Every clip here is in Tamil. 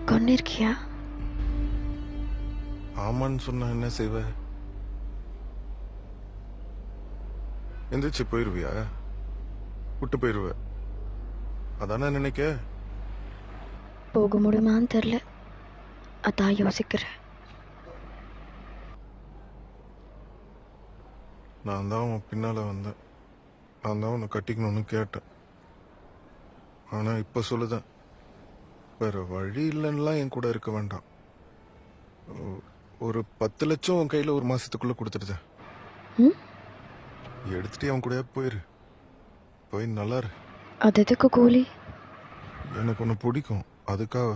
கொன்னிருக்கியா? ஆமான்னு சொன்னா என்ன செய்வ? எந்திரிச்சு போயிருவியா? விட்டு போயிருவ அதானே நினைக்க? போக முடியுமான்னு தெரில, அதான் யோசிக்கிறேன். நான் தான் உன் பின்னால வந்தேன். நான் தான் உன்னை கட்டிக்கணும்னு கேட்டேன். ஆனா இப்ப சொல்லுதேன், வேற வழி இல்லைன்னுலாம் என் கூட இருக்க வேண்டாம். ஒரு 10 லட்சம் உன் கையில ஒரு மாசத்துக்குள்ள கொடுத்துடுதேன். ம், எடுத்துட்டு அவன் கூட போயிரு. போய் நல்லா இரு. அது எதுக்கு கூலி? எனக்கு ஒன்று பிடிக்கும், அதுக்காக.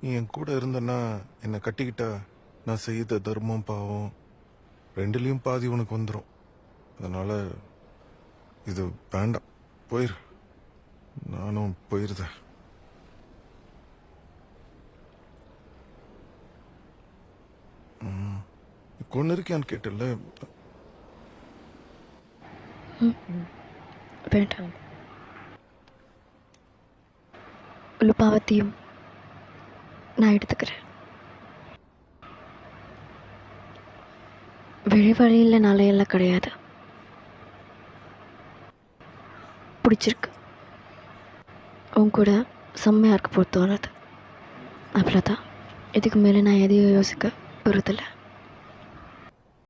நீ என் கூட இருந்தன்னா, என்னை கட்டிக்கிட்டா நான் செய்த தர்மம் பாவம் ரெண்டுலேயும் பாதி உனக்கு வந்துடும். அதனால இது வேண்டாம், போயிரு. நானும் போயிருந்தேன். கொண்டு இருக்கியான்னு கேட்டல. வேண்டாம். உலுப்பாவத்தையும் நான் எடுத்துக்கிறேன். வெளி வழியில் நாளையெல்லாம் கிடையாது. பிடிச்சிருக்கு. உன் கூட செம்மையாக இருக்க போது தோணுது. அவ்வளோதான். இதுக்கு மேலே நான் எதையும் யோசிக்க போகிறதில்ல.